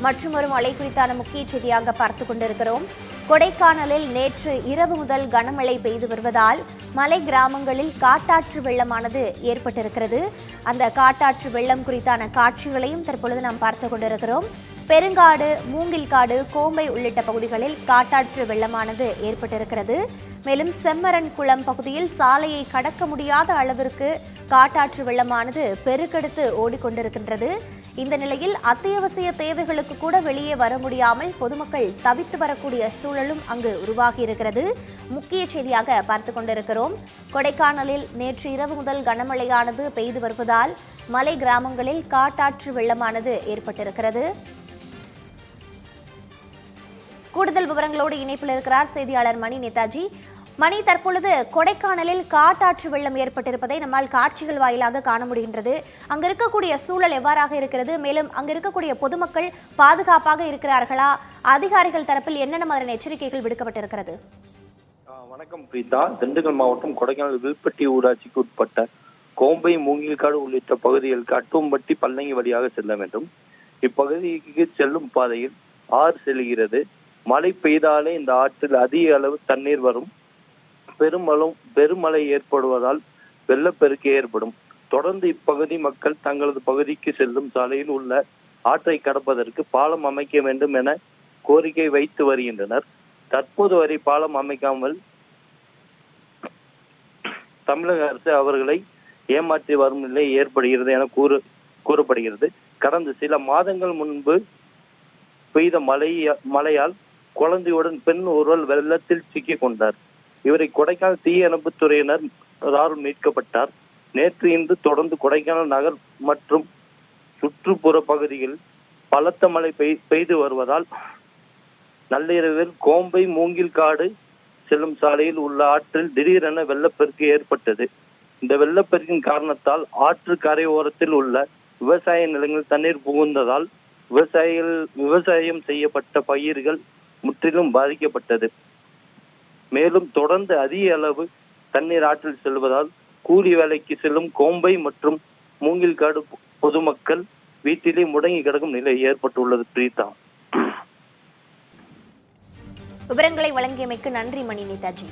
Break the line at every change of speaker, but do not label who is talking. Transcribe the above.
மற்றும் ஒரு மழை குறித்தான முக்கிய செய்தியாக பார்த்துக் கொண்டிருக்கிறோம். கொடைக்கானலில் நேற்று இரவு முதல் கனமழை பெய்து வருவதால் மலை கிராமங்களில் காட்டாற்று வெள்ளமானது ஏற்பட்டிருக்கிறது. அந்த காட்டாற்று வெள்ளம் குறித்தான காட்சிகளையும் தற்பொழுது நாம் பார்த்துக் கொண்டிருக்கிறோம். பெருங்காடு, மூங்கில்காடு, கோம்பை உள்ளிட்ட பகுதிகளில் காட்டாற்று வெள்ளமானது ஏற்பட்டிருக்கிறது. மேலும் செம்மரன் குளம் பகுதியில் சாலையை கடக்க முடியாத அளவிற்கு காட்டாற்று வெள்ளமானது பெருக்கெடுத்து ஓடிக்கொண்டிருக்கின்றது. இந்த நிலையில் அத்தியாவசிய தேவைகளுக்கு கூட வெளியே வர முடியாமல் பொதுமக்கள் தவித்து வரக்கூடிய சூழலும் அங்கு உருவாகி இருக்கிறது. முக்கிய செய்தியாக பார்த்துக் கொண்டிருக்கிறோம். கொடைக்கானலில் நேற்று இரவு முதல் கனமழையானது பெய்து வருவதால் மலை கிராமங்களில் காட்டாற்று வெள்ளமானது ஏற்பட்டிருக்கிறது. கூடுதல் விவரங்களோடு இணைப்பில் இருக்கிறார் செய்தியாளர் மணி நேதாஜி. மணி, தற்பொழுது கொடைக்கானலில் காட்டாற்று வெள்ளம் ஏற்பட்டிருப்பதை நம்மால் காட்சிகள் வாயிலாக காண முடிகின்றது. அங்க இருக்கக்கூடிய சூழல் எவ்வாறாக இருக்கிறது? மேலும் அங்க இருக்கக்கூடிய பொதுமக்கள் பாதுகாப்பாக இருக்கிறார்களா? அதிகாரிகள் தரப்பில் என்னென்ன மாதிரியான எச்சரிக்கைகள் விடுக்கப்பட்டிருக்கிறது?
வணக்கம் பிரீதா. திண்டுக்கல் மாவட்டம் கொடைக்கானல் வில்பட்டி ஊராட்சிக்கு உட்பட்ட கோம்பை, மூங்கில்காடு உள்ளிட்ட பகுதிகளுக்கு அட்டுவம்பட்டி, பல்லங்கி வழியாக செல்ல வேண்டும். இப்பகுதிக்கு செல்லும் பாதையில் ஆறு செல்கிறது. மழை பெய்தாலே இந்த ஆற்றில் அதிக அளவு தண்ணீர் வரும். பெருமழை ஏற்படுவதால் வெள்ளப்பெருக்கு ஏற்படும். தொடர்ந்து இப்பகுதி மக்கள் தங்களது பகுதிக்கு செல்லும் சாலையில் உள்ள ஆற்றை கடப்பதற்கு பாலம் அமைக்க வேண்டும் என கோரிக்கை வைத்து வருகின்றனர். தற்போது வரை பாலம் அமைக்காமல் தமிழக அரசு அவர்களை ஏமாற்றி வரும் நிலை ஏற்படுகிறது என கூறப்படுகிறது. கடந்த சில மாதங்கள் முன்பு பெய்த மழையால் குழந்தையுடன் பெண் ஒருவர் வெள்ளத்தில் சிக்கிக் கொண்டார். இவரை கொடைக்கானல் தீயணைப்புத் துறையினர் மீட்கப்பட்டார். நேற்று இன்று தொடர்ந்து கொடைக்கானல் நகர் மற்றும் சுற்றுப்புற பகுதிகளில் பலத்த மழை பெய்து வருவதால் நள்ளிரவில் கோம்பை, மூங்கில்காடு செல்லும் சாலையில் உள்ள ஆற்றில் திடீரென வெள்ளப்பெருக்கு ஏற்பட்டது. இந்த வெள்ளப்பெருக்கின் காரணத்தால் ஆற்று கரையோரத்தில் உள்ள விவசாய நிலங்களில் தண்ணீர் புகுந்ததால் விவசாயம் செய்யப்பட்ட பயிர்கள் முற்றிலும் பாதிக்கப்பட்டது. மேலும் தொடர்ந்து அதிக அளவு தண்ணீர் ஆற்றில் செல்வதால் கூலி வேலைக்கு செல்லும் கோம்பை மற்றும் மூங்கில்காடு பொதுமக்கள் வீட்டிலே முடங்கி கிடக்கும் நிலை ஏற்பட்டுள்ளது. பிரீதா,
விவரங்களை வழங்கியமைக்கு நன்றி மணி நேதாஜி.